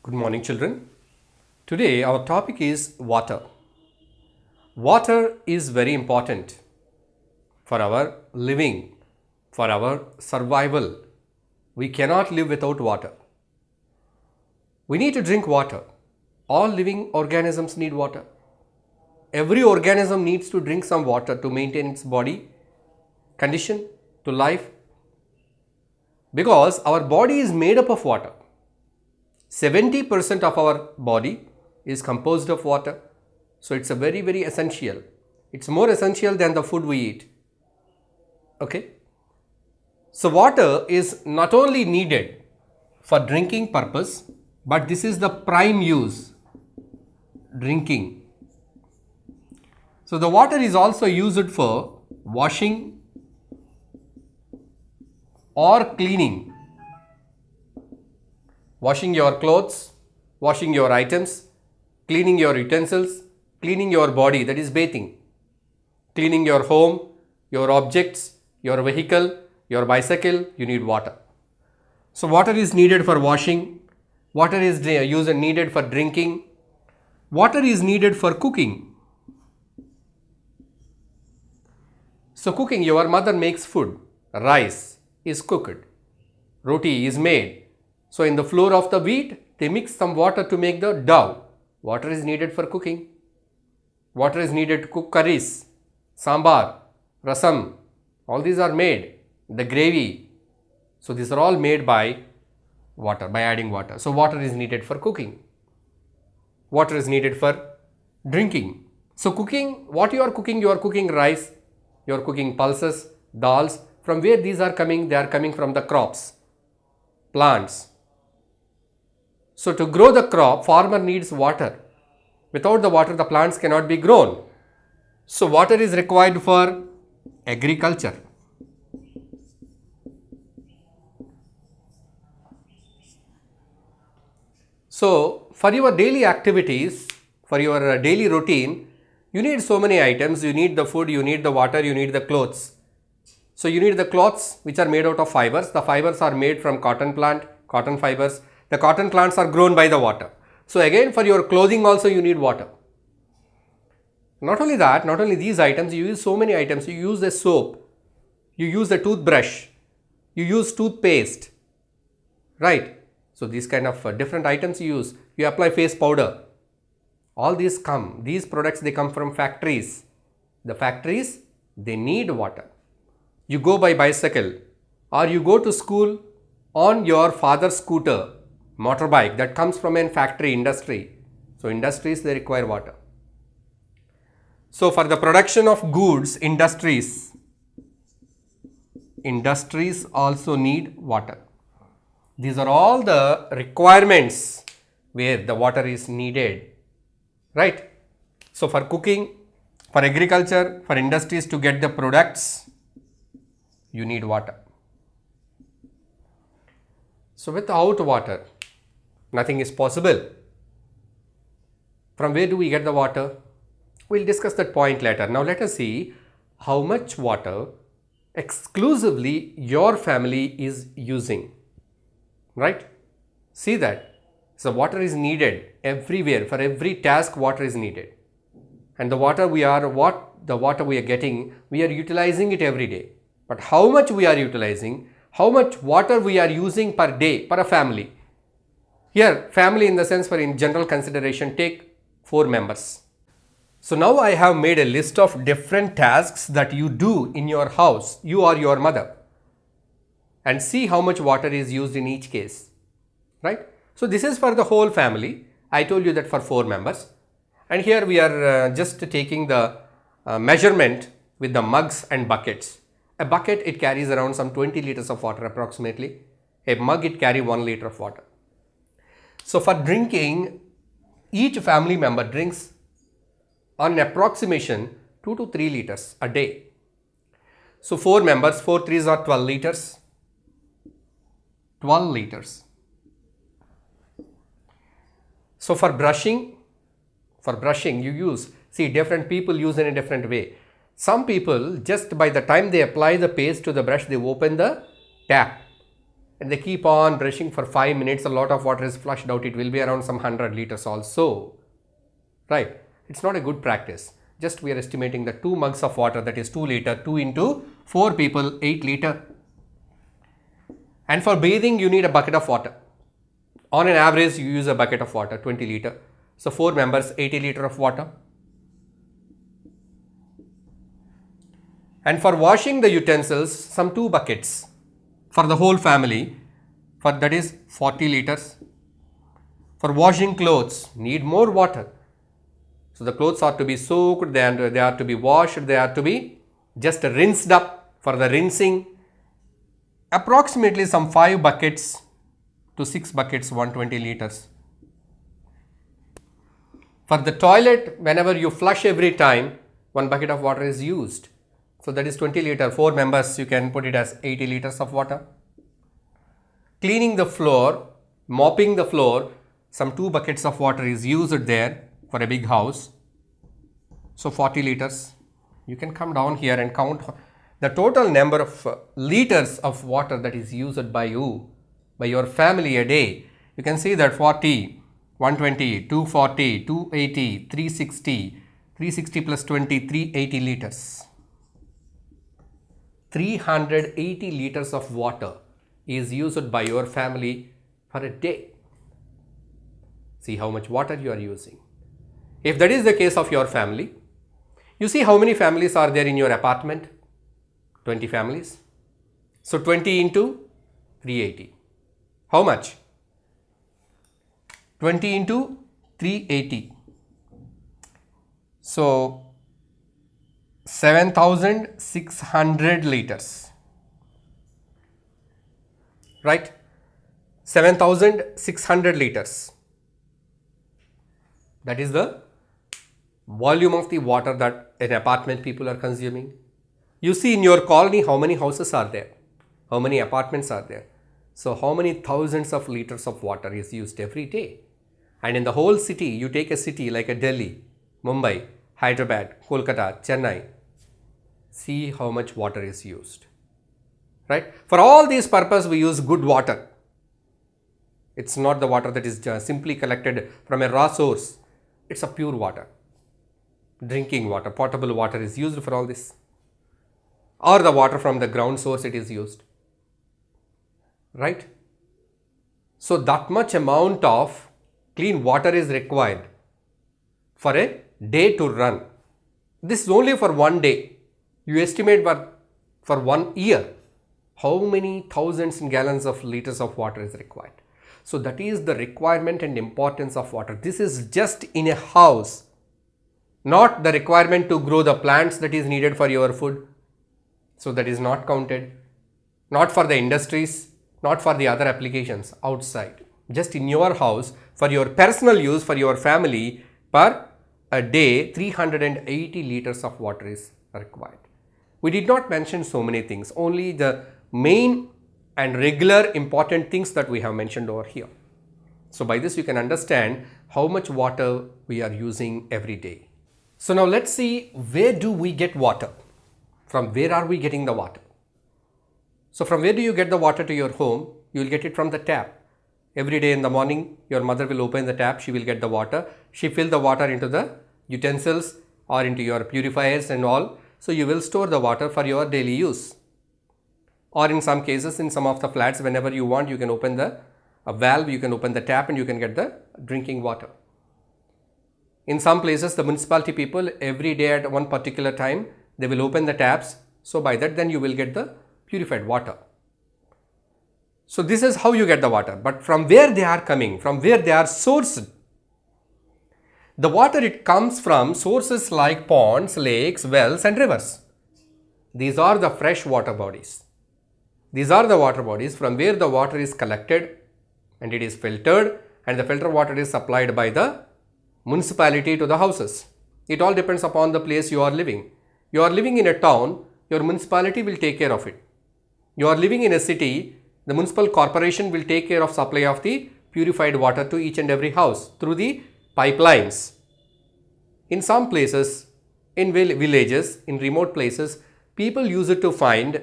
Good morning, children. Today, our topic is water. Water is very important for our living, for our survival. We cannot live without water. We need to drink water. All living organisms need water. Every organism needs to drink some water to maintain its body condition to life because our body is made up of water. 70% of our body is composed of water. So it's a very essential. It's more essential than the food we eat. Okay. So water is not only needed for drinking purpose, but this is the prime use, drinking. So the water is also used for washing or cleaning. Washing your clothes, washing your items, cleaning your utensils, cleaning your body, that is bathing, cleaning your home, your objects, your vehicle, your bicycle, you need water. So water is needed for washing, water is needed for drinking, water is needed for cooking. So cooking, your mother makes food, rice is cooked, roti is made. So in the flour of the wheat, they mix some water to make the dough. Water is needed for cooking. Water is needed to cook curries, sambar, rasam. All these are made. The gravy. So these are all made by water, by adding water. So water is needed for cooking. Water is needed for drinking. So cooking, what you are cooking rice, you are cooking pulses, dals. From where these are coming? They are coming from the crops, plants. So to grow the crop, farmer needs water. Without the water, the plants cannot be grown. So water is required for agriculture. So for your daily activities, for your daily routine, you need so many items. You need the food, you need the water, you need the clothes. So you need the cloths which are made out of fibers. The fibers are made from cotton plant, cotton fibers. The cotton plants are grown by the water. So again, for your clothing also you need water. Not only that, not only these items, you use so many items. You use the soap, you use the toothbrush, you use toothpaste, right? So these kind of different items you use. You apply face powder. All these products, they come from factories. The factories, they need water. You go by bicycle or you go to school on your father's scooter, motorbike that comes from a factory, industry. So industries, they require water. So for the production of goods, industries also need water. These are all the requirements where the water is needed, right? So for cooking, for agriculture, for industries to get the products, you need water. So without water, nothing is possible. From where do we get the water? We'll discuss that point later. Now let us see how much water exclusively your family is using, right? See that. So water is needed everywhere. For every task, water is needed. And the water we are getting, we are utilizing it every day. But how much we are utilizing, how much water we are using per day, per a family. Here, family in the sense for in general consideration, take 4 members. So now I have made a list of different tasks that you do in your house, you or your mother. And see how much water is used in each case, right? So this is for the whole family. I told you that for 4 members. And here we are just taking the measurement with the mugs and buckets. A bucket, it carries around some 20 liters of water approximately. A mug, it carries 1 liter of water. So for drinking, each family member drinks on approximation 2 to 3 liters a day. So 4 members, 4 threes are 12 liters. 12 liters. So for brushing you use, see, different people use in a different way. Some people, just by the time they apply the paste to the brush, they open the tap and they keep on brushing for 5 minutes, a lot of water is flushed out. It will be around some 100 liters also, right? It's not a good practice. Just we are estimating the 2 mugs of water, that is 2 liter, 2 into 4 people, 8 liter. And for bathing, you need a bucket of water. On an average, you use a bucket of water, 20 liter. So 4 members, 80 liter of water. And for washing the utensils, some 2 buckets for the whole family, for that is 40 liters. For washing clothes, need more water. So the clothes are to be soaked, they are to be washed, they are to be just rinsed up for the rinsing. Approximately some 5 buckets to 6 buckets, 120 liters. For the toilet, whenever you flush every time, 1 bucket of water is used. So that is 20 liter. 4 members, you can put it as 80 liters of water. Cleaning the floor, mopping the floor, some 2 buckets of water is used there for a big house. So 40 liters. You can come down here and count the total number of liters of water that is used by you, by your family a day. You can see that 40, 120, 240, 280, 360, 360 plus 20, 380 liters. 380 liters of water is used by your family for a day. See how much water you are using. If that is the case of your family, you see how many families are there in your apartment? 20 families. So 20 into 380. How much? 20 into 380. So 7,600 liters. Right? 7,600 liters. That is the volume of the water that an apartment people are consuming. You see in your colony how many houses are there, how many apartments are there. So how many thousands of liters of water is used every day. And in the whole city, you take a city like a Delhi, Mumbai, Hyderabad, Kolkata, Chennai. See how much water is used. Right? For all these purposes, we use good water. It's not the water that is simply collected from a raw source. It's a pure water. Drinking water, potable water is used for all this. Or the water from the ground source it is used. Right? So that much amount of clean water is required for a day to run. This is only for one day. You estimate for 1 year how many thousands and gallons of liters of water is required. So that is the requirement and importance of water. This is just in a house, not the requirement to grow the plants that is needed for your food. So that is not counted, not for the industries, not for the other applications outside. Just in your house, for your personal use, for your family, per a day, 380 liters of water is required. We did not mention so many things, only the main and regular important things that we have mentioned over here. So by this you can understand how much water we are using every day. So now let's see, where do we get water? From where are we getting the water? So from where do you get the water to your home? You will get it from the tap. Every day in the morning, your mother will open the tap, she will get the water. She fill the water into the utensils or into your purifiers and all. So you will store the water for your daily use. Or in some cases, in some of the flats, whenever you want, you can open the valve, you can open the tap and you can get the drinking water. In some places, the municipality people, every day at one particular time, they will open the taps. So by that, then you will get the purified water. So this is how you get the water. But from where they are coming, from where they are sourced. The water, it comes from sources like ponds, lakes, wells and rivers. These are the fresh water bodies. These are the water bodies from where the water is collected and it is filtered, and the filter water is supplied by the municipality to the houses. It all depends upon the place you are living. You are living in a town, your municipality will take care of it. You are living in a city, the municipal corporation will take care of supply of the purified water to each and every house through the pipelines. In some places, in villages, in remote places, people use it to find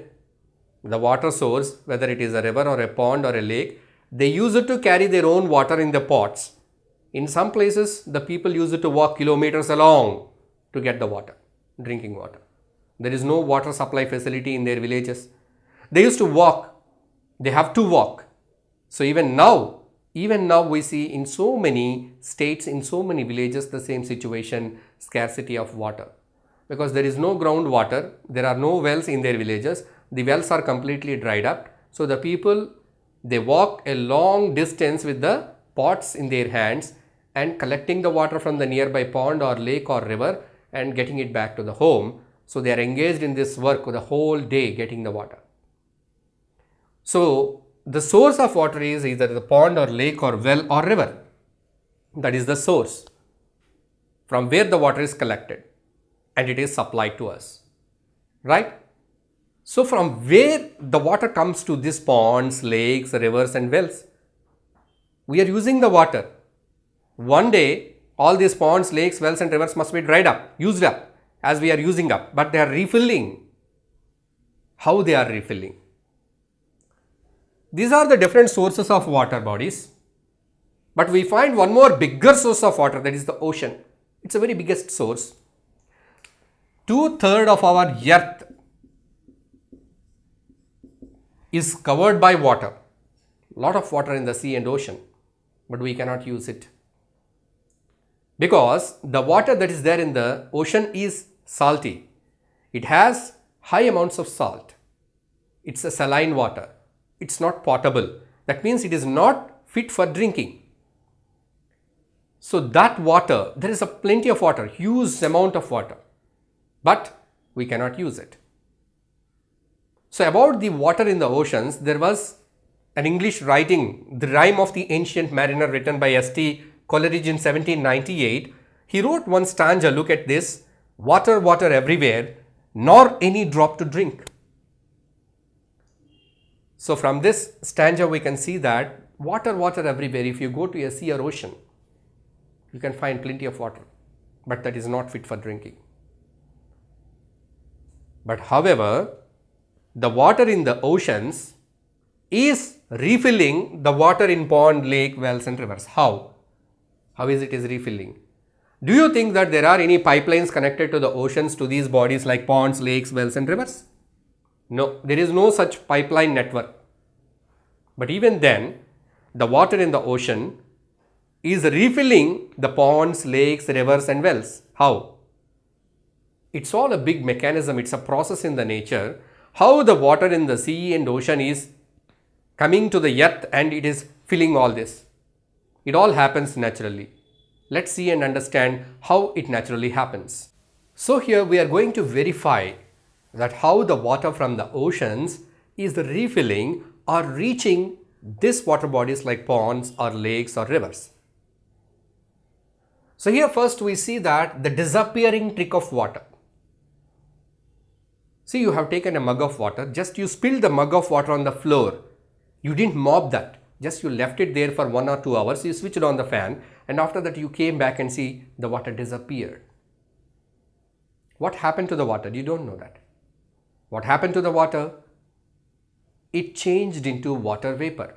the water source, whether it is a river or a pond or a lake, they use it to carry their own water in the pots. In some places, the people use it to walk kilometers along to get the water, drinking water. There is no water supply facility in their villages. They used to walk. They have to walk. So even now we see in so many states, in so many villages, the same situation, scarcity of water. Because there is no groundwater, there are no wells in their villages, the wells are completely dried up. So the people, they walk a long distance with the pots in their hands and collecting the water from the nearby pond or lake or river and getting it back to the home. So they are engaged in this work the whole day getting the water. So the source of water is either the pond or lake or well or river. That is the source from where the water is collected and it is supplied to us, right? So from where the water comes to these ponds, lakes, rivers and wells, we are using the water. One day all these ponds, lakes, wells and rivers must be dried up, used up as we are using up, but they are refilling. How they are refilling? These are the different sources of water bodies, but we find one more bigger source of water, that is the ocean. It's a very biggest source. 2/3 of our earth is covered by water. Lot of water in the sea and ocean, but we cannot use it. Because the water that is there in the ocean is salty. It has high amounts of salt. It's a saline water. It's not potable. That means it is not fit for drinking. So that water, there is a plenty of water, huge amount of water, but we cannot use it. So about the water in the oceans, there was an English writing, The Rime of the Ancient Mariner, written by St. Coleridge in 1798. He wrote one stanza, look at this: water, water everywhere, nor any drop to drink. So from this stanza we can see that water, water everywhere. If you go to a sea or ocean, you can find plenty of water, but that is not fit for drinking. But however, the water in the oceans is refilling the water in pond, lake, wells and rivers. How? How is it refilling? Do you think that there are any pipelines connected to the oceans to these bodies like ponds, lakes, wells and rivers? No, there is no such pipeline network. But even then, the water in the ocean is refilling the ponds, lakes, rivers and wells. How? It's all a big mechanism. It's a process in the nature. How the water in the sea and ocean is coming to the earth and it is filling all this. It all happens naturally. Let's see and understand how it naturally happens. So here we are going to verify that how the water from the oceans is refilling or reaching these water bodies like ponds or lakes or rivers. So here first we see that the disappearing trick of water. See, you have taken a mug of water, just you spilled the mug of water on the floor. You didn't mop that, just you left it there for 1 or 2 hours, you switched on the fan and after that you came back and see the water disappeared. What happened to the water? You don't know that. What happened to the water? It changed into water vapor.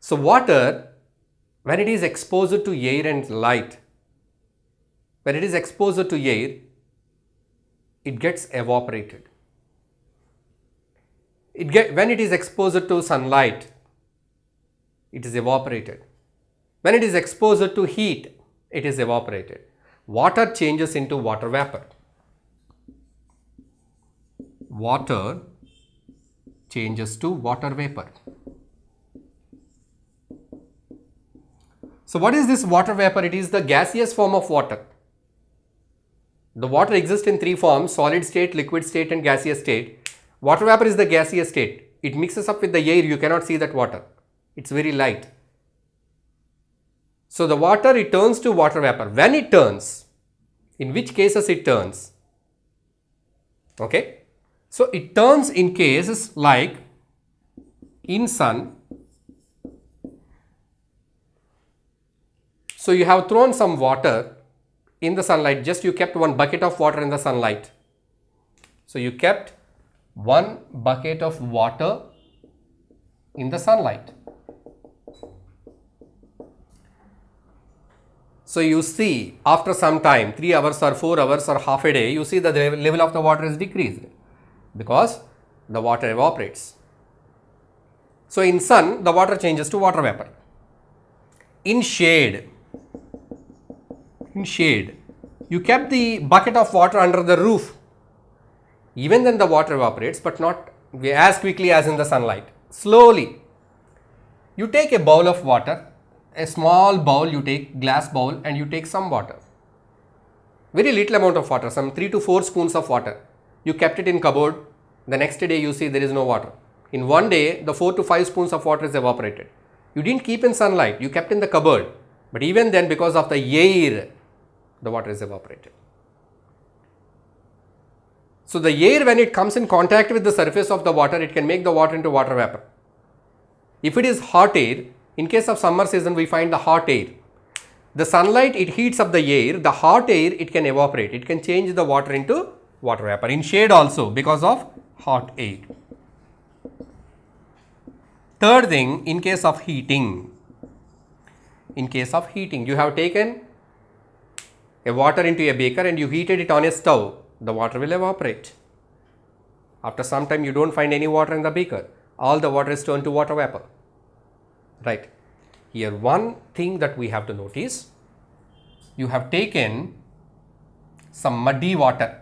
So water, when it is exposed to air and light, when it is exposed to air, it gets evaporated. When it is exposed to sunlight, it is evaporated. When it is exposed to heat, it is evaporated. Water changes into water vapor. Water changes to water vapor. So what is this water vapor? It is the gaseous form of water. The water exists in 3 forms: solid state, liquid state and gaseous state. Water vapor is the gaseous state. It mixes up with the air. You cannot see that water. It's very light. So the water, it turns to water vapor. When it turns, in which cases it turns? Okay. So it turns in cases like in sun. So you have thrown some water in the sunlight, just you kept one bucket of water in the sunlight. So you kept 1 bucket of water in the sunlight. So you see after some time, 3 hours or 4 hours or half a day, you see the level of the water is decreased because the water evaporates. So in sun, the water changes to water vapor. In shade, you kept the bucket of water under the roof. Even then the water evaporates, but not as quickly as in the sunlight. Slowly. You take a bowl of water, a small bowl, you take glass bowl and you take some water. Very little amount of water, some 3 to 4 spoons of water. You kept it in cupboard. The next day you see there is no water. In one day, the 4 to 5 spoons of water is evaporated. You didn't keep in sunlight, you kept in the cupboard. But even then, because of the air, the water is evaporated. So the air, when it comes in contact with the surface of the water, it can make the water into water vapor. If it is hot air, in case of summer season, we find the hot air. The sunlight, it heats up the air. The hot air, it can evaporate. It can change the water into water vapor. In shade also, because of hot air. Third thing, in case of heating. You have taken a water into a beaker and you heated it on a stove. The water will evaporate. After some time, you don't find any water in the beaker. All the water is turned to water vapor. Right. Here, one thing that we have to notice, you have taken some muddy water.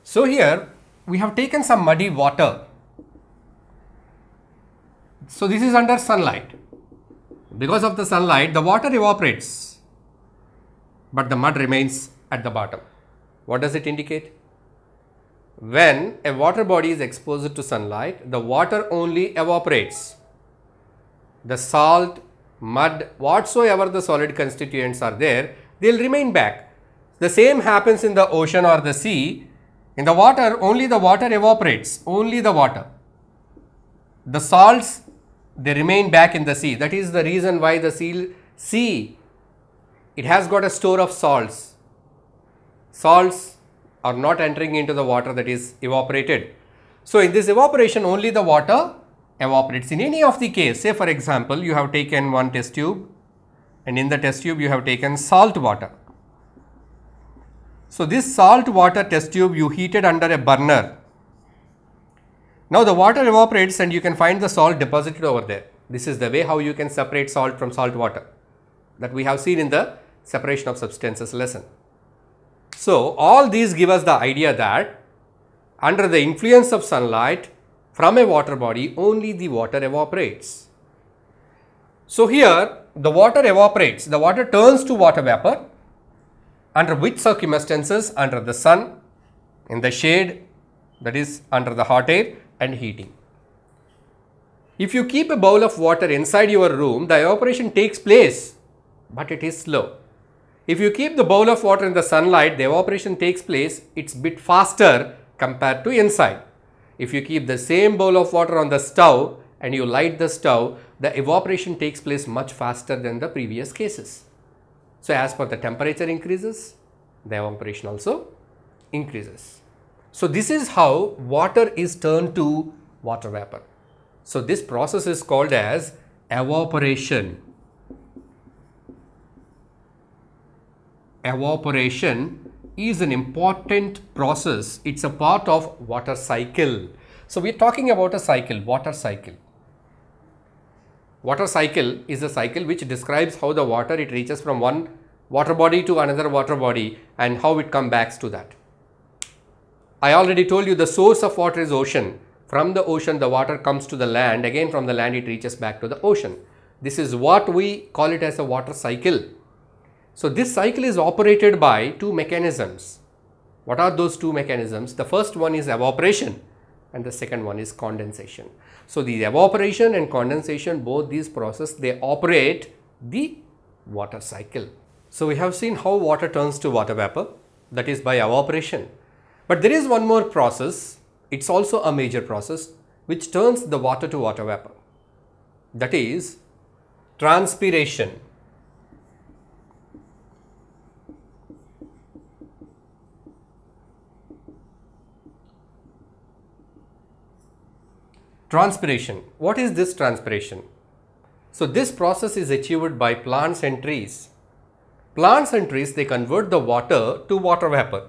So here, we have taken some muddy water. So this is under sunlight. Because of the sunlight, the water evaporates, but the mud remains at the bottom. What does it indicate? When a water body is exposed to sunlight, the water only evaporates. The salt, mud, whatsoever the solid constituents are there, they will remain back. The same happens in the ocean or the sea. In the water, only the water evaporates, only the water. The salts, they remain back in the sea. That is the reason why the sea, it has got a store of salts. Salts are not entering into the water that is evaporated. So in this evaporation, only the water evaporates. In any of the case, say for example, you have taken one test tube and in the test tube you have taken salt water. So this salt water test tube you heated under a burner. Now the water evaporates and you can find the salt deposited over there. This is the way how you can separate salt from salt water that we have seen in the separation of substances lesson. So all these give us the idea that under the influence of sunlight from a water body, only the water evaporates. So here the water evaporates, the water turns to water vapor. Under which circumstances? Under the sun, in the shade, that is under the hot air and heating. If you keep a bowl of water inside your room, the evaporation takes place, but it is slow. If you keep the bowl of water in the sunlight, the evaporation takes place, it's bit faster compared to inside. If you keep the same bowl of water on the stove and you light the stove, the evaporation takes place much faster than the previous cases. So as per the temperature increases, the evaporation also increases. So this is how water is turned to water vapor. So this process is called as evaporation. Evaporation is an important process. It's a part of water cycle. So we are talking about a cycle, water cycle. Water cycle is a cycle which describes how the water, it reaches from one water body to another water body and how it comes back to that. I already told you the source of water is ocean. From the ocean, the water comes to the land. Again, from the land, it reaches back to the ocean. This is what we call it as a water cycle. So this cycle is operated by two mechanisms. What are those two mechanisms? The first one is evaporation and the second one is condensation. So the evaporation and condensation, both these processes, they operate the water cycle. So we have seen how water turns to water vapor, that is by evaporation. But there is one more process, it's also a major process, which turns the water to water vapor. That is transpiration. Transpiration. What is this transpiration? So this process is achieved by plants and trees. Plants and trees, they convert the water to water vapor.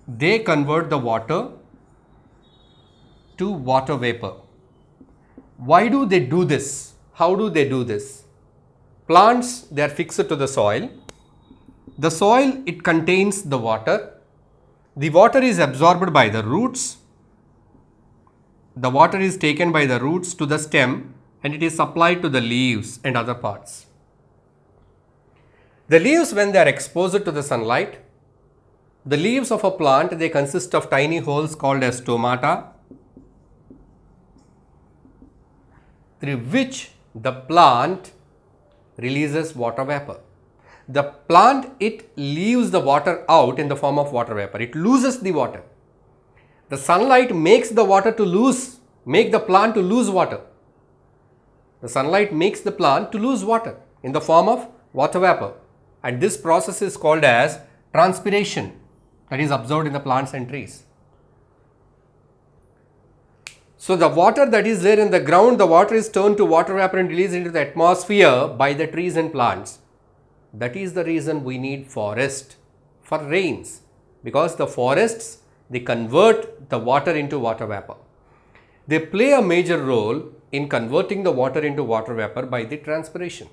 They convert the water to water vapor. Why do they do this? How do they do this? Plants, they are fixed to the soil. The soil, it contains the water. The water is absorbed by the roots. The water is taken by the roots to the stem and it is supplied to the leaves and other parts. The leaves, when they are exposed to the sunlight, the leaves of a plant, they consist of tiny holes called as stomata, through which the plant releases water vapor. The plant, it leaves the water out in the form of water vapor. It loses the water. The sunlight makes the water to lose, make the plant to lose water. The sunlight makes the plant to lose water in the form of water vapor. And this process is called as transpiration, that is observed in the plants and trees. So the water that is there in the ground, the water is turned to water vapor and released into the atmosphere by the trees and plants. That is the reason we need forest for rains, because the forests, they convert the water into water vapor. They play a major role in converting the water into water vapor by the transpiration.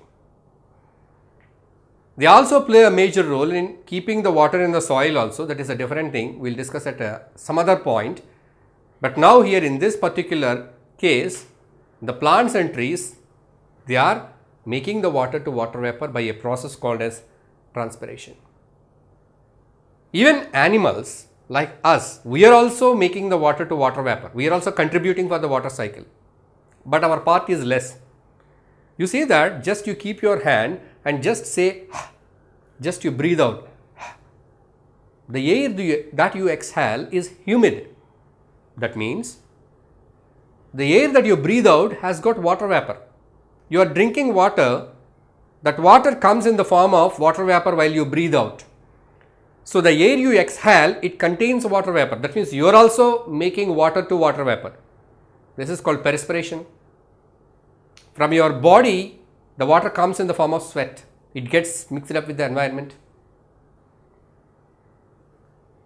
They also play a major role in keeping the water in the soil also. That is a different thing. We will discuss at some other point. But now here in this particular case, the plants and trees, they are making the water to water vapor by a process called as transpiration. Even animals like us, we are also making the water to water vapor. We are also contributing for the water cycle. But our part is less. You see that just you keep your hand and just say, just you breathe out. The air that you exhale is humid. That means the air that you breathe out has got water vapor. You are drinking water, that water comes in the form of water vapor while you breathe out. So the air you exhale, it contains water vapor. That means you are also making water to water vapor. This is called perspiration. From your body, the water comes in the form of sweat. It gets mixed up with the environment.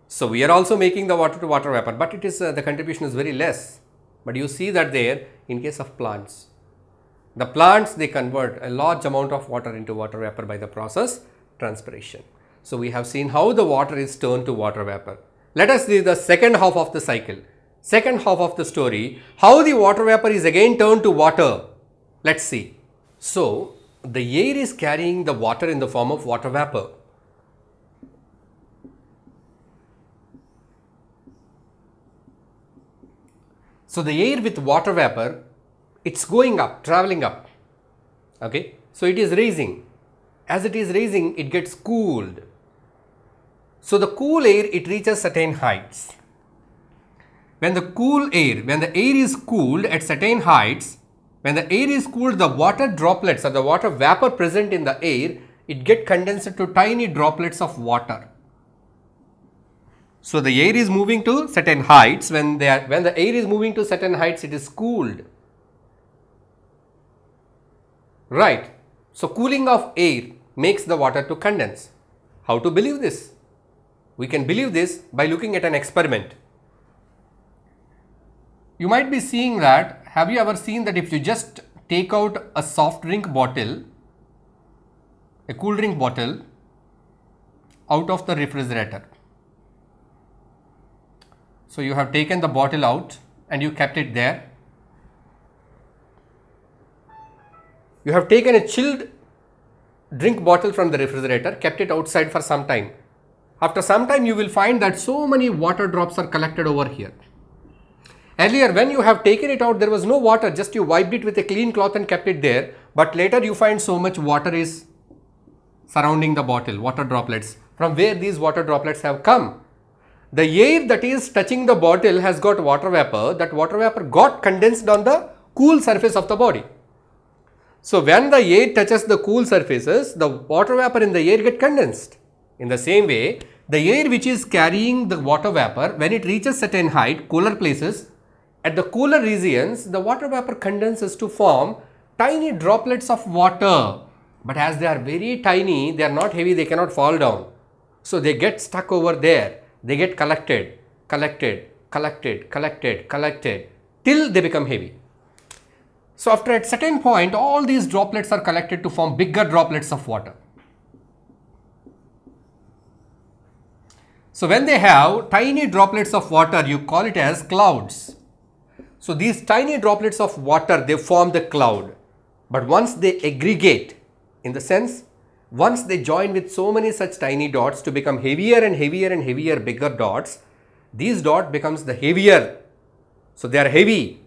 So we are also making the water to water vapor, but it is the contribution is very less. But you see that there in case of plants. The plants, they convert a large amount of water into water vapor by the process transpiration. So we have seen how the water is turned to water vapor. Let us see the second half of the cycle. Second half of the story, how the water vapor is again turned to water. Let's see. So the air is carrying the water in the form of water vapor. So the air with water vapor, it's going up, traveling up. Okay. So it is raising. As it is raising, it gets cooled. So the cool air, it reaches certain heights. When the air is cooled at certain heights, when the air is cooled, the water droplets or the water vapor present in the air, it gets condensed to tiny droplets of water. So the air is moving to certain heights. When the air is moving to certain heights, it is cooled. Right. So cooling of air makes the water to condense. How to believe this? We can believe this by looking at an experiment. You might be seeing that, have you ever seen that if you just take out a soft drink bottle, a cool drink bottle out of the refrigerator. So you have taken the bottle out and you kept it there. You have taken a chilled drink bottle from the refrigerator, kept it outside for some time. After some time, you will find that so many water drops are collected over here. Earlier, when you have taken it out, there was no water, just you wiped it with a clean cloth and kept it there. But later you find so much water is surrounding the bottle, water droplets. From where these water droplets have come? The air that is touching the bottle has got water vapor. That water vapor got condensed on the cool surface of the body. So when the air touches the cool surfaces, the water vapor in the air get condensed. In the same way, the air which is carrying the water vapor, when it reaches certain height, cooler places, At the cooler regions, the water vapor condenses to form tiny droplets of water. But as they are very tiny, they are not heavy, they cannot fall down. So they get stuck over there. They get collected, till they become heavy. So after a certain point, all these droplets are collected to form bigger droplets of water. So when they have tiny droplets of water, you call it as clouds. So these tiny droplets of water, they form the cloud. But once they aggregate, in the sense, once they join with so many such tiny dots to become heavier and heavier and heavier, bigger dots, these dot becomes the heavier. So they are heavy.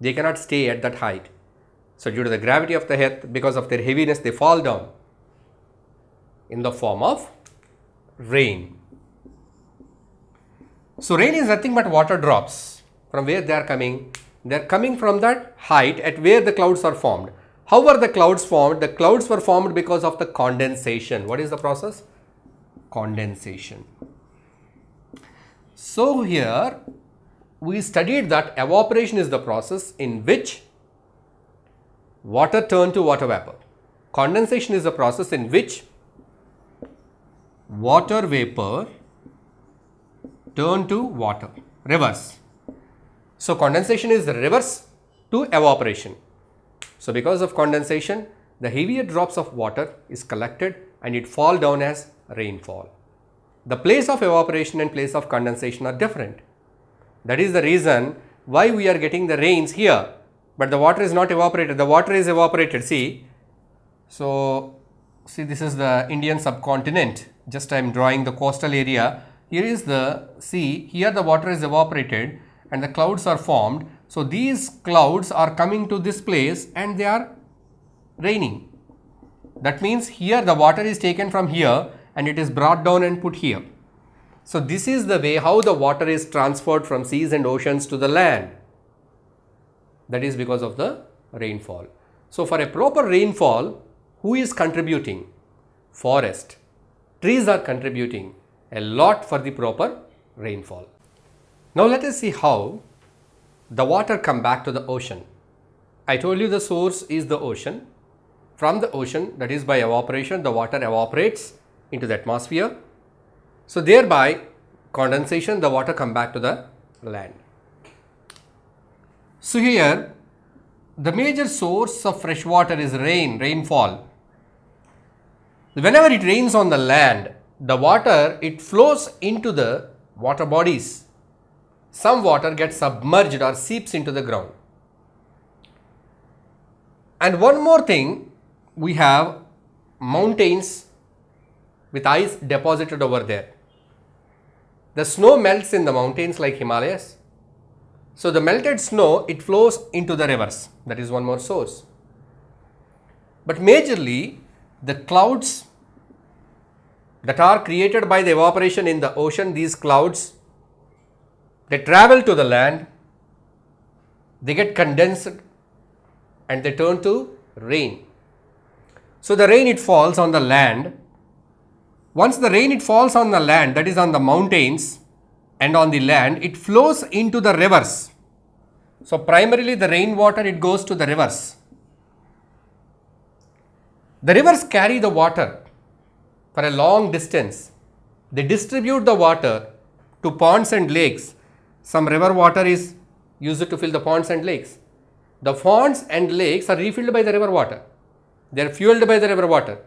They cannot stay at that height. So due to the gravity of the earth, because of their heaviness, they fall down in the form of rain. So rain is nothing but water drops. From where they are coming? They are coming from that height at where the clouds are formed. How were the clouds formed? The clouds were formed because of the condensation. What is the process? Condensation. So here we studied that evaporation is the process in which water turns to water vapor. Condensation is the process in which water vapor turn to water, reverse. So condensation is the reverse to evaporation. So because of condensation, the heavier drops of water is collected and it fall down as rainfall. The place of evaporation and place of condensation are different. That is the reason why we are getting the rains here, but the water is not evaporated. The water is evaporated. See, so see, this is the Indian subcontinent. Just I am drawing the coastal area. Here is the sea. Here the water is evaporated and the clouds are formed. So these clouds are coming to this place and they are raining. That means here the water is taken from here and it is brought down and put here. So this is the way how the water is transferred from seas and oceans to the land. That is because of the rainfall. So for a proper rainfall, who is contributing? Forest. Trees are contributing a lot for the proper rainfall. Now let us see how the water come back to the ocean. I told you the source is the ocean. From the ocean, that is by evaporation, the water evaporates into the atmosphere. So thereby condensation, the water come back to the land. So here the major source of fresh water is rainfall. Whenever it rains on the land, the water, it flows into the water bodies. Some water gets submerged or seeps into the ground. And one more thing, we have mountains with ice deposited over there. The snow melts in the mountains like Himalayas. So the melted snow, it flows into the rivers. That is one more source. But majorly, the clouds that are created by the evaporation in the ocean, these clouds, they travel to the land, they get condensed and they turn to rain. So the rain, it falls on the land. Once the rain, it falls on the land, that is on the mountains and on the land, it flows into the rivers. So primarily the rainwater, it goes to the rivers. The rivers carry the water for a long distance. They distribute the water to ponds and lakes. Some river water is used to fill the ponds and lakes. The ponds and lakes are refilled by the river water. They are fueled by the river water.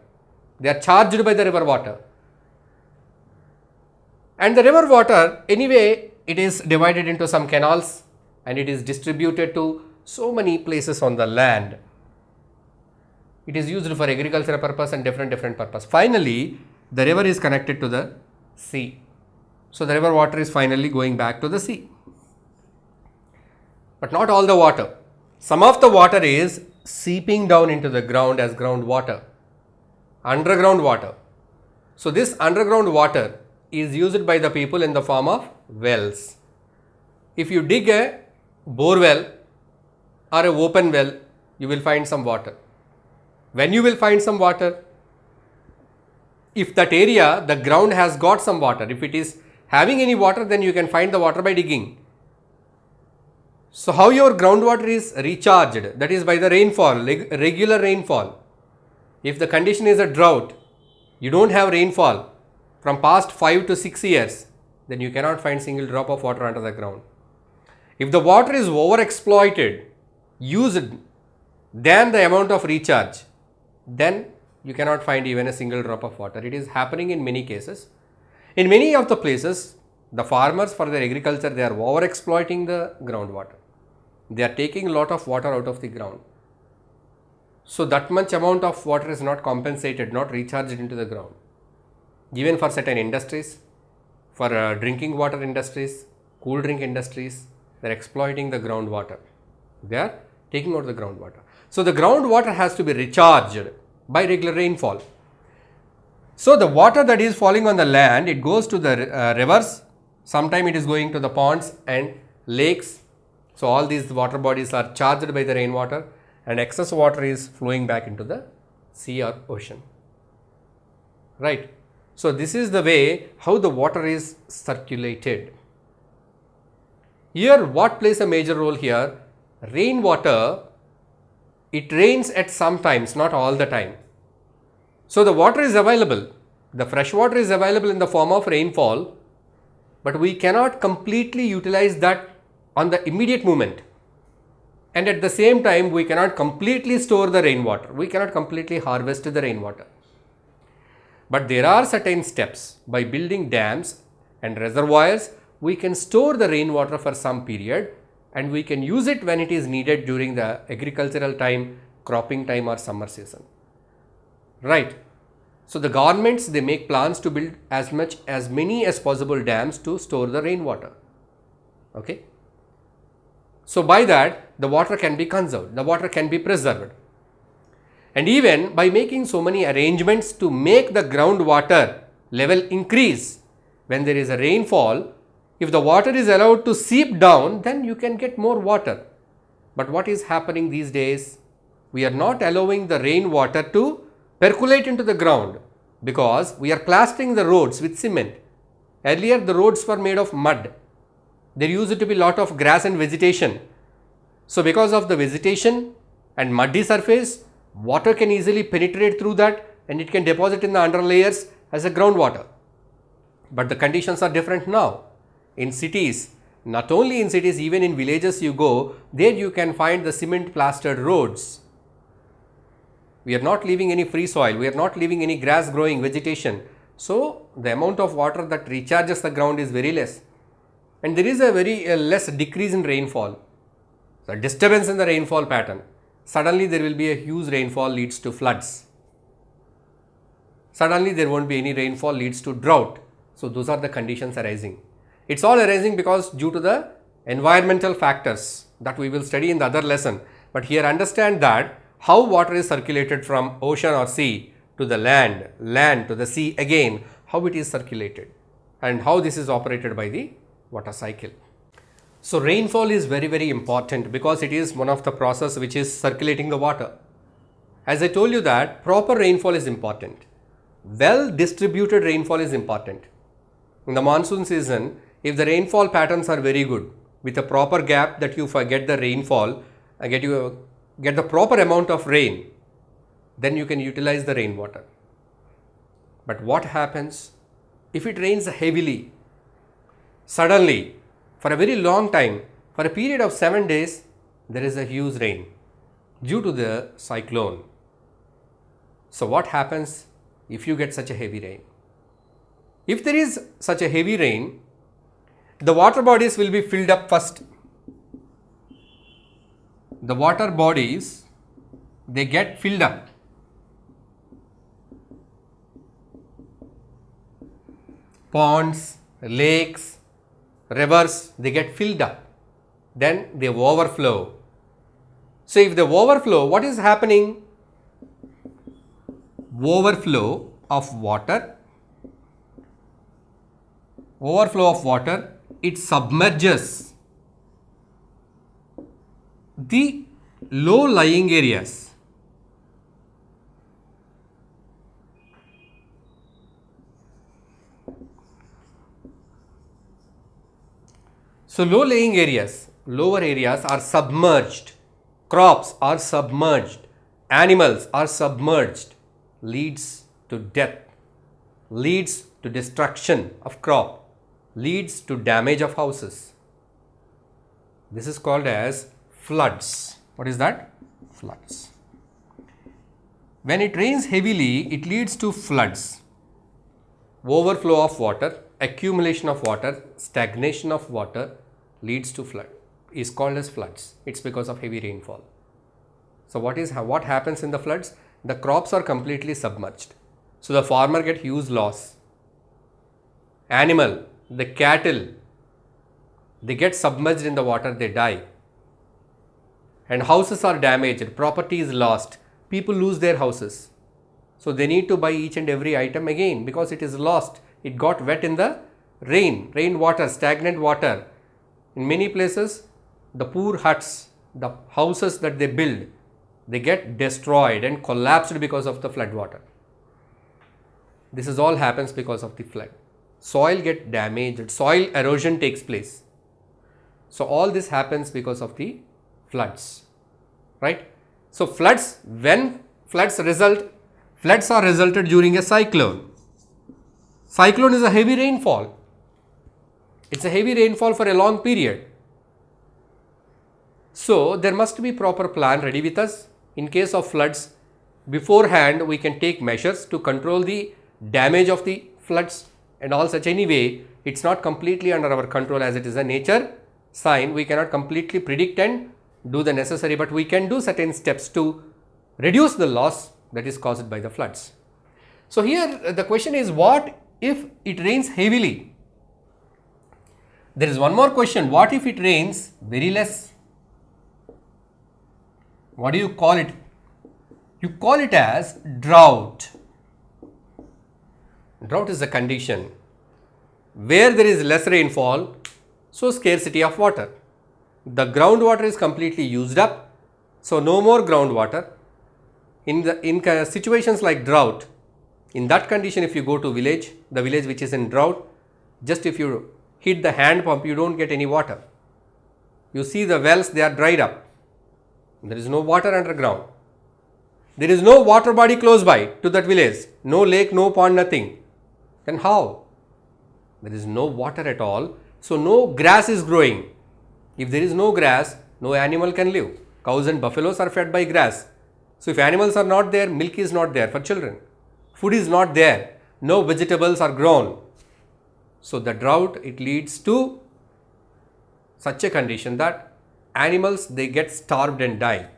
They are charged by the river water. And the river water, anyway, it is divided into some canals and it is distributed to so many places on the land. It is used for agricultural purpose and different purpose. Finally, the river is connected to the sea. So the river water is finally going back to the sea. But not all the water. Some of the water is seeping down into the ground as groundwater, underground water. So this underground water is used by the people in the form of wells. If you dig a bore well or an open well, you will find some water. When you will find some water, if that area, the ground has got some water, if it is having any water, then you can find the water by digging. So how your groundwater is recharged? That is by the rainfall, regular rainfall. If the condition is a drought, you don't have rainfall from past 5 to 6 years, then you cannot find single drop of water under the ground. If the water is overexploited, used than the amount of recharge, then you cannot find even a single drop of water. It is happening in many cases. In many of the places, the farmers for their agriculture, they are overexploiting the groundwater. They are taking a lot of water out of the ground. So that much amount of water is not compensated, not recharged into the ground. Even for certain industries, for drinking water industries, cool drink industries, they are exploiting the groundwater. They are taking out the groundwater. So the groundwater has to be recharged by regular rainfall. So the water that is falling on the land, it goes to the rivers. Sometimes it is going to the ponds and lakes. So all these water bodies are charged by the rainwater, and excess water is flowing back into the sea or ocean. Right. So this is the way how the water is circulated. Here what plays a major role here? Rainwater, it rains at some times, not all the time. So the water is available, the fresh water is available in the form of rainfall, but we cannot completely utilize that on the immediate moment. And at the same time, we cannot completely store the rainwater. We cannot completely harvest the rainwater. But there are certain steps. By building dams and reservoirs, we can store the rainwater for some period, and we can use it when it is needed during the agricultural time, cropping time or summer season. Right. So the governments, they make plans to build as many as possible dams to store the rainwater. Okay. So by that, the water can be conserved, the water can be preserved. And even by making so many arrangements to make the groundwater level increase, when there is a rainfall, if the water is allowed to seep down, then you can get more water. But what is happening these days? We are not allowing the rainwater to percolate into the ground because we are plastering the roads with cement. Earlier the roads were made of mud. There used to be a lot of grass and vegetation. So because of the vegetation and muddy surface, water can easily penetrate through that and it can deposit in the under layers as a groundwater. But the conditions are different now. In cities, not only in cities, even in villages you go, there you can find the cement plastered roads. We are not leaving any free soil, we are not leaving any grass growing vegetation. So the amount of water that recharges the ground is very less. And there is a very less decrease in rainfall. So disturbance in the rainfall pattern. Suddenly there will be a huge rainfall leads to floods. Suddenly there won't be any rainfall leads to drought. So those are the conditions arising. It's all arising because due to the environmental factors that we will study in the other lesson. But here understand that how water is circulated from ocean or sea to the land, land to the sea again, how it is circulated and how this is operated by the water cycle. So rainfall is very, very important because it is one of the process which is circulating the water. As I told you that proper rainfall is important. Well distributed rainfall is important. In the monsoon season, if the rainfall patterns are very good, with a proper gap that you get the rainfall and get the proper amount of rain, then you can utilize the rainwater. But what happens if it rains heavily, suddenly, for a very long time, for a period of 7 days, there is a huge rain due to the cyclone. So what happens if you get such a heavy rain? If there is such a heavy rain, the water bodies will be filled up first. The water bodies, they get filled up. Ponds, lakes, rivers, they get filled up. Then they overflow. So if they overflow, what is happening? Overflow of water, it submerges the low lying areas. So low lying areas, lower areas are submerged, crops are submerged, animals are submerged, leads to death, leads to destruction of crop, leads to damage of houses. This is called as floods. What is that? Floods. When it rains heavily, it leads to floods. Overflow of water, accumulation of water, stagnation of water leads to flood. Is called as floods. It's because of heavy rainfall. So what happens in the floods? The crops are completely submerged. So the farmer gets huge loss. Animal, the cattle, they get submerged in the water, they die. And houses are damaged, property is lost, people lose their houses. So they need to buy each and every item again because it is lost. It got wet in the rain water, stagnant water. In many places, the poor huts, the houses that they build, they get destroyed and collapsed because of the flood water. This is all happens because of the flood. Soil get damaged, soil erosion takes place. So all this happens because of the floods, right? So floods are resulted during a cyclone. Cyclone is a heavy rainfall. It's a heavy rainfall for a long period. So there must be proper plan ready with us. In case of floods, beforehand we can take measures to control the damage of the floods and all such. Anyway, it's not completely under our control as it is a nature sign. We cannot completely predict and do the necessary, but we can do certain steps to reduce the loss that is caused by the floods. So here the question is, what if it rains heavily? There is one more question. What if it rains very less? What do you call it? You call it as drought. Drought is a condition where there is less rainfall, so scarcity of water. The groundwater is completely used up, so no more groundwater. In situations like drought, in that condition, if you go to the village which is in drought, just if you hit the hand pump, you don't get any water. You see the wells, they are dried up. There is no water underground. There is no water body close by to that village. No lake, no pond, nothing. Then how? There is no water at all. So no grass is growing. If there is no grass, no animal can live. Cows and buffaloes are fed by grass. So if animals are not there, milk is not there for children. Food is not there. No vegetables are grown. So the drought, it leads to such a condition that animals, they get starved and die.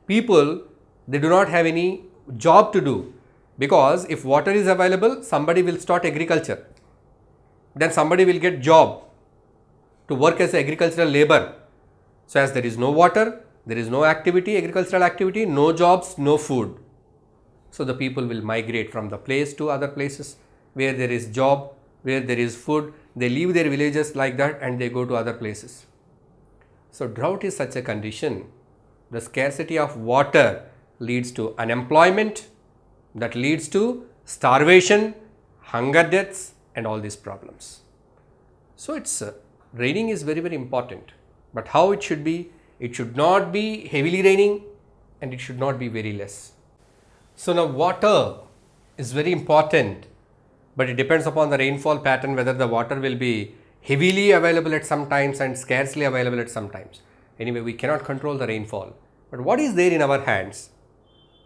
People, they do not have any job to do, because if water is available, somebody will start agriculture. Then somebody will get job to work as agricultural labor. So as there is no water, there is no activity, agricultural activity, no jobs, no food. So the people will migrate from the place to other places where there is job, where there is food. They leave their villages like that and they go to other places. So drought is such a condition. The scarcity of water leads to unemployment, that leads to starvation, hunger deaths and all these problems. So raining is very, very important. But how it should be? It should not be heavily raining and it should not be very less. So now water is very important, but it depends upon the rainfall pattern whether the water will be heavily available at some times and scarcely available at some times. Anyway, we cannot control the rainfall. But what is there in our hands?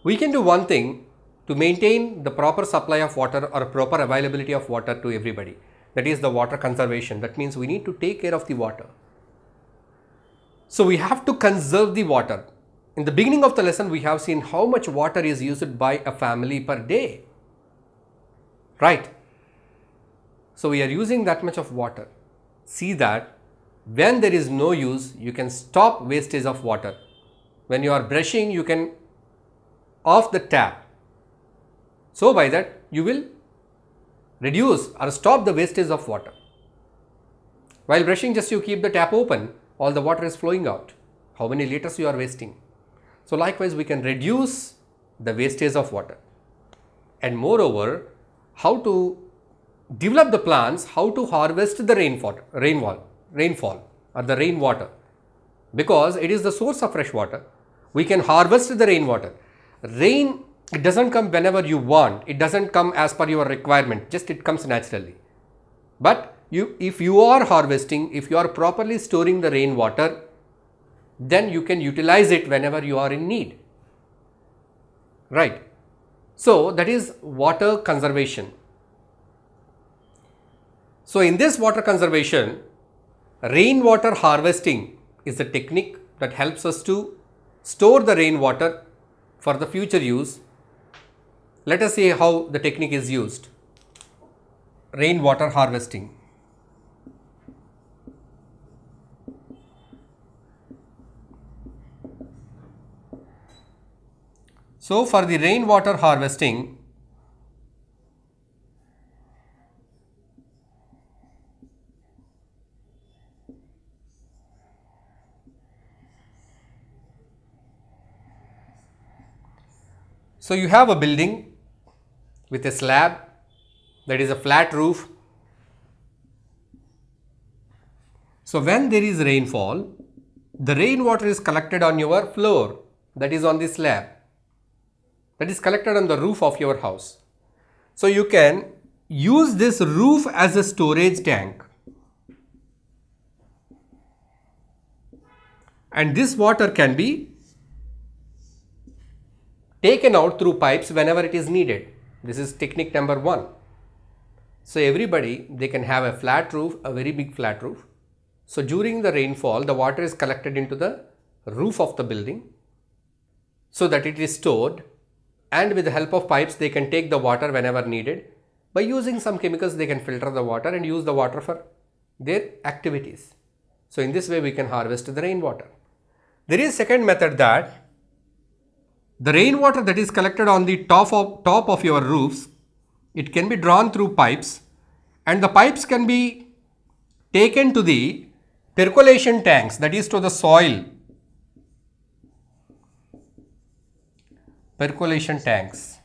We can do one thing to maintain the proper supply of water or proper availability of water to everybody. That is the water conservation. That means we need to take care of the water. So we have to conserve the water. In the beginning of the lesson, we have seen how much water is used by a family per day. Right? So we are using that much of water. See that when there is no use, you can stop wastage of water. When you are brushing, you can off the tap. So by that, you will reduce or stop the wastage of water. While brushing, just you keep the tap open, all the water is flowing out. How many liters you are wasting? So likewise, we can reduce the wastage of water. And moreover, how to develop the plans, how to harvest the rainfall or the rainwater, because it is the source of fresh water. We can harvest the rainwater. Rain, it doesn't come whenever you want. It doesn't come as per your requirement. Just it comes naturally. But if you are harvesting, if you are properly storing the rainwater, then you can utilize it whenever you are in need. Right. So that is water conservation. So in this water conservation, rainwater harvesting is a technique that helps us to store the rainwater for the future use. Let us see how the technique is used. Rainwater harvesting. So for the rainwater harvesting, so you have a building with a slab, that is a flat roof. So when there is rainfall, the rainwater is collected on your floor, that is on the slab, that is collected on the roof of your house. So you can use this roof as a storage tank, and this water can be taken out through pipes whenever it is needed. This is technique number 1. So everybody, they can have a flat roof, a very big flat roof. So during the rainfall, the water is collected into the roof of the building so that it is stored, and with the help of pipes they can take the water whenever needed. By using some chemicals, they can filter the water and use the water for their activities. So in this way we can harvest the rainwater. There is second method, that the rainwater that is collected on the top of your roofs, it can be drawn through pipes, and the pipes can be taken to the percolation tanks, that is to the soil. Percolation tanks.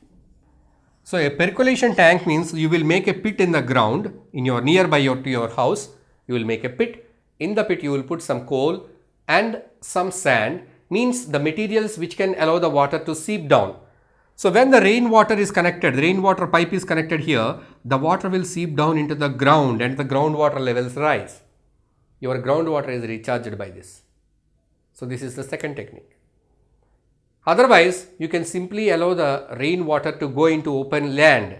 So a percolation tank means you will make a pit in the ground in your nearby to your house. You will make a pit. In the pit you will put some coal and some sand, means the materials which can allow the water to seep down. So when the rainwater is connected, the rainwater pipe is connected here, the water will seep down into the ground and the groundwater levels rise. Your groundwater is recharged by this. So this is the second technique. Otherwise, you can simply allow the rainwater to go into open land.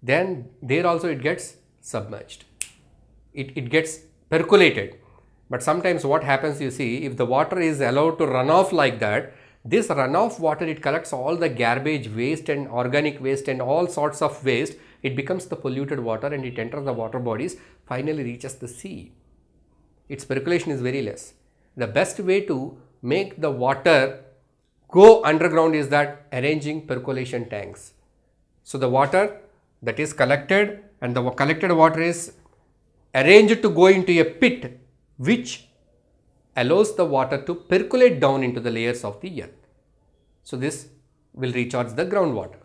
Then there also it gets submerged. It gets percolated. But sometimes what happens, you see, if the water is allowed to run off like that, this runoff water, it collects all the garbage, waste and organic waste and all sorts of waste. It becomes the polluted water and it enters the water bodies, finally reaches the sea. Its percolation is very less. The best way to make the water go underground is that arranging percolation tanks. So the water that is collected, and the collected water is arranged to go into a pit which allows the water to percolate down into the layers of the earth. So this will recharge the groundwater.